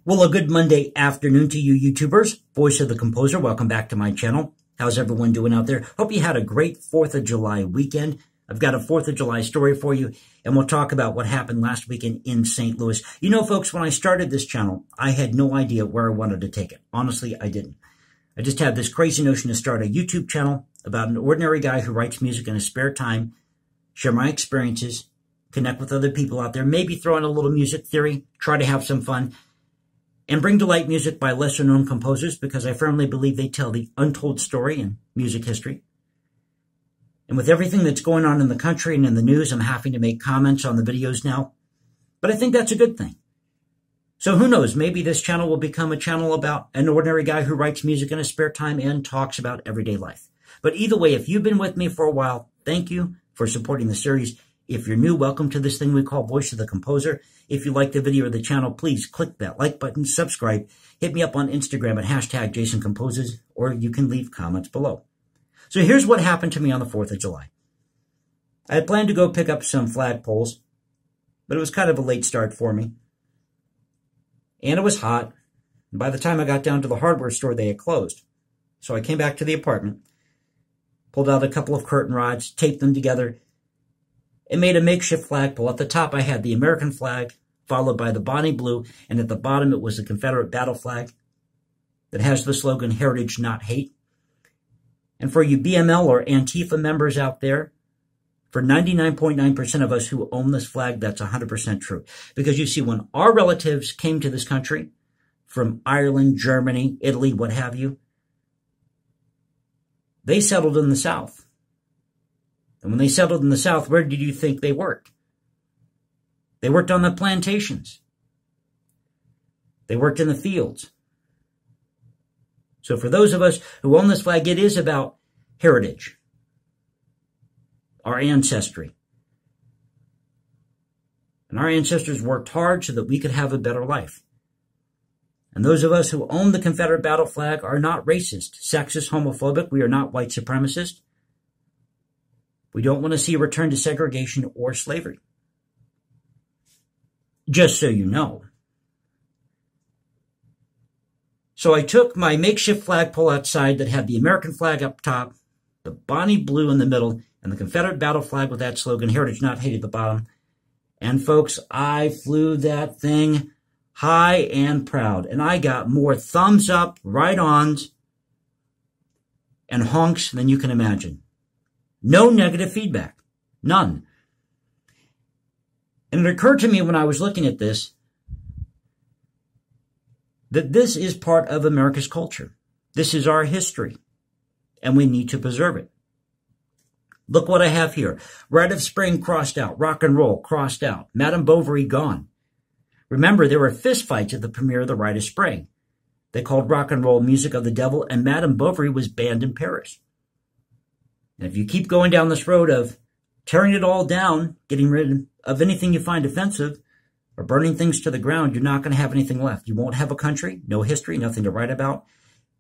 Well, a good Monday afternoon to you YouTubers. Voice of the Composer, welcome back to my channel. How's everyone doing out there? Hope you had a great 4th of July weekend. I've got a 4th of July story for you, and we'll talk about what happened last weekend in St. Louis. You know, folks, when I started this channel, I had no idea where I wanted to take it. Honestly, I didn't. I just had this crazy notion to start a YouTube channel about an ordinary guy who writes music in his spare time, share my experiences, connect with other people out there, maybe throw in a little music theory, try to have some fun, and bring to light music by lesser-known composers because I firmly believe they tell the untold story in music history. And with everything that's going on in the country and in the news, I'm having to make comments on the videos now. But I think that's a good thing. So who knows, maybe this channel will become a channel about an ordinary guy who writes music in his spare time and talks about everyday life. But either way, if you've been with me for a while, thank you for supporting the series. If you're new, welcome to this thing we call Voice of the Composer. If you like the video or the channel, please click that like button, subscribe, hit me up on Instagram at #JasonComposes, or you can leave comments below. So here's what happened to me on the 4th of July. I had planned to go pick up some flagpoles, but it was kind of a late start for me. And it was hot. And by the time I got down to the hardware store, they had closed. So I came back to the apartment, pulled out a couple of curtain rods, taped them together, and made a makeshift flagpole. At the top, I had the American flag, followed by the Bonnie Blue, and at the bottom, it was the Confederate battle flag that has the slogan, Heritage, Not Hate. And for you BML or Antifa members out there, for 99.9% of us who own this flag, that's 100% true. Because you see, when our relatives came to this country, from Ireland, Germany, Italy, what have you, they settled in the South. And when they settled in the South, where did you think they worked? They worked on the plantations. They worked in the fields. So for those of us who own this flag, it is about heritage, our ancestry. And our ancestors worked hard so that we could have a better life. And those of us who own the Confederate battle flag are not racist, sexist, homophobic. We are not white supremacists. We don't want to see a return to segregation or slavery. Just so you know. So I took my makeshift flagpole outside that had the American flag up top, the Bonnie Blue in the middle, and the Confederate battle flag with that slogan, Heritage Not Hate, at the bottom. And folks, I flew that thing high and proud. And I got more thumbs up, right-ons, and honks than you can imagine. No negative feedback. None. And it occurred to me when I was looking at this that this is part of America's culture. This is our history, and we need to preserve it. Look what I have here. Rite of Spring crossed out. Rock and Roll crossed out. Madame Bovary gone. Remember, there were fistfights at the premiere of the Rite of Spring. They called rock and roll music of the devil, and Madame Bovary was banned in Paris. And if you keep going down this road of tearing it all down, getting rid of anything you find offensive, or burning things to the ground, you're not going to have anything left. You won't have a country, no history, nothing to write about.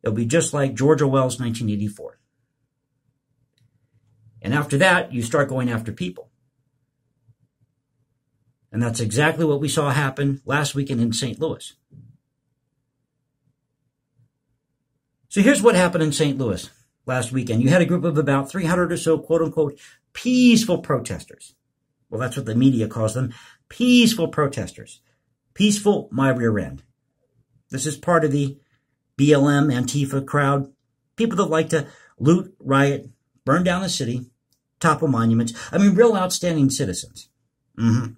It'll be just like George Orwell's 1984. And after that, you start going after people. And that's exactly what we saw happen last weekend in St. Louis. So here's what happened in St. Louis last weekend. You had a group of about 300 or so, quote-unquote, peaceful protesters. Well, that's what the media calls them. Peaceful protesters. Peaceful, my rear end. This is part of the BLM, Antifa crowd. People that like to loot, riot, burn down the city, topple monuments. I mean, real outstanding citizens. And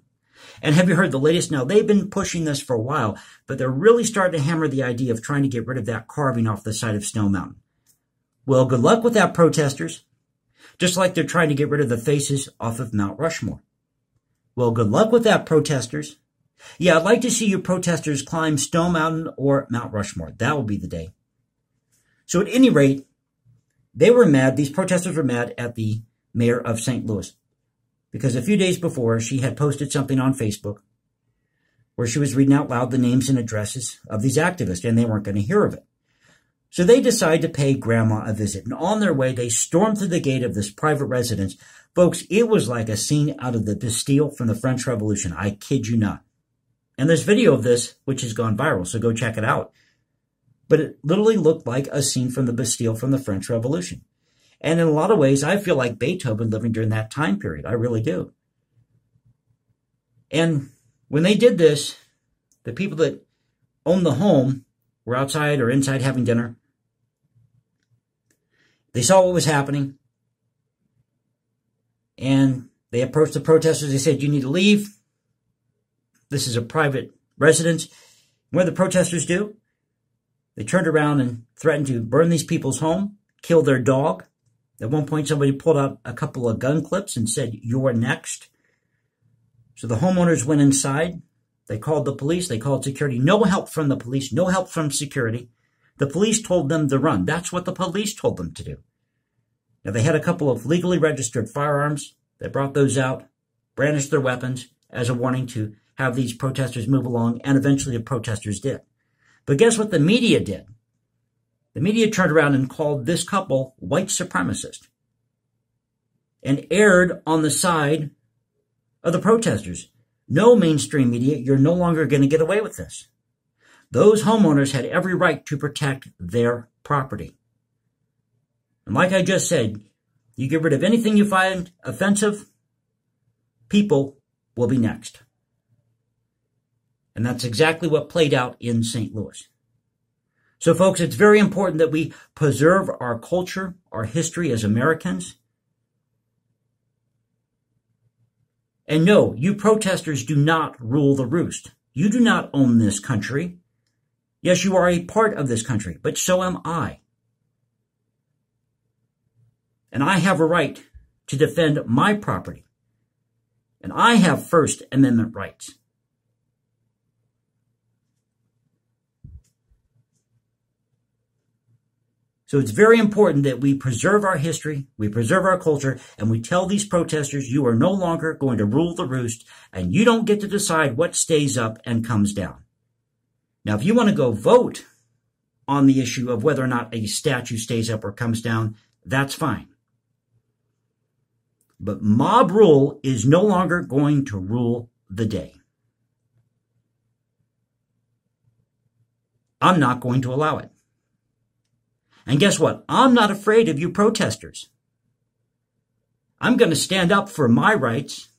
have you heard the latest? Now, they've been pushing this for a while, but they're really starting to hammer the idea of trying to get rid of that carving off the side of Snow Mountain. Well, good luck with that, protesters. Just like they're trying to get rid of the faces off of Mount Rushmore. Well, good luck with that, protesters. Yeah, I'd like to see you protesters climb Stone Mountain or Mount Rushmore. That will be the day. So at any rate, they were mad. These protesters were mad at the mayor of St. Louis because a few days before, she had posted something on Facebook where she was reading out loud the names and addresses of these activists, and they weren't going to hear of it. So they decided to pay Grandma a visit. And on their way, they stormed through the gate of this private residence. Folks, it was like a scene out of the Bastille from the French Revolution. I kid you not. And there's video of this, which has gone viral, so go check it out. But it literally looked like a scene from the Bastille from the French Revolution. And in a lot of ways, I feel like Beethoven living during that time period. I really do. And when they did this, the people that owned the home were outside or inside having dinner. They saw what was happening. And they approached the protesters. They said, you need to leave. This is a private residence. What did the protesters do? They turned around and threatened to burn these people's home, kill their dog. At one point, somebody pulled out a couple of gun clips and said, you're next. So the homeowners went inside. They called the police. They called security. No help from the police. No help from security. The police told them to run. That's what the police told them to do. Now, they had a couple of legally registered firearms. They brought those out, brandished their weapons as a warning to have these protesters move along, and eventually the protesters did. But guess what the media did? The media turned around and called this couple white supremacist and erred on the side of the protesters. No, mainstream media, you're no longer going to get away with this. Those homeowners had every right to protect their property. And like I just said, you get rid of anything you find offensive, people will be next. And that's exactly what played out in St. Louis. So, folks, it's very important that we preserve our culture, our history as Americans. And no, you protesters do not rule the roost. You do not own this country. Yes, you are a part of this country, but so am I. And I have a right to defend my property. And I have First Amendment rights. So it's very important that we preserve our history, we preserve our culture, and we tell these protesters you are no longer going to rule the roost, and you don't get to decide what stays up and comes down. Now, if you want to go vote on the issue of whether or not a statue stays up or comes down, that's fine. But mob rule is no longer going to rule the day. I'm not going to allow it. And guess what? I'm not afraid of you protesters. I'm going to stand up for my rights.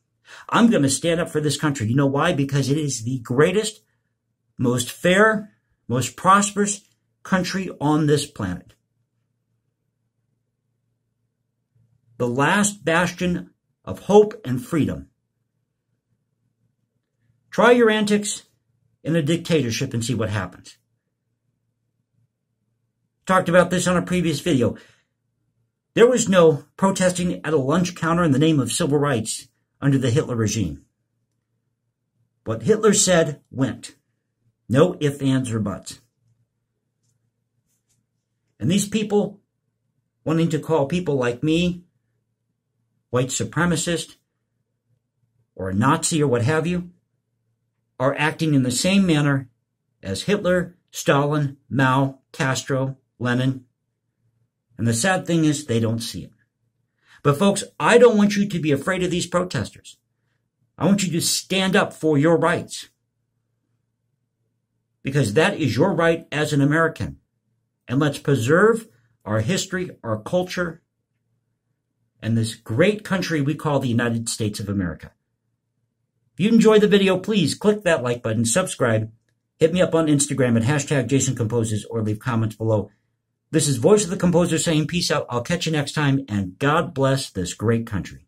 I'm going to stand up for this country. You know why? Because it is the greatest, most fair, most prosperous country on this planet. The last bastion of hope and freedom. Try your antics in a dictatorship and see what happens. Talked about this on a previous video. There was no protesting at a lunch counter in the name of civil rights under the Hitler regime. What Hitler said went. No ifs, ands, or buts. And these people wanting to call people like me white supremacist or a Nazi or what have you are acting in the same manner as Hitler, Stalin, Mao, Castro, Lenin. And the sad thing is they don't see it. But folks, I don't want you to be afraid of these protesters. I want you to stand up for your rights. Because that is your right as an American. And let's preserve our history, our culture, and this great country we call the United States of America. If you enjoyed the video, please click that like button, subscribe, hit me up on Instagram at #JasonComposes or leave comments below. This is Voice of the Composer saying peace out. I'll catch you next time, and God bless this great country.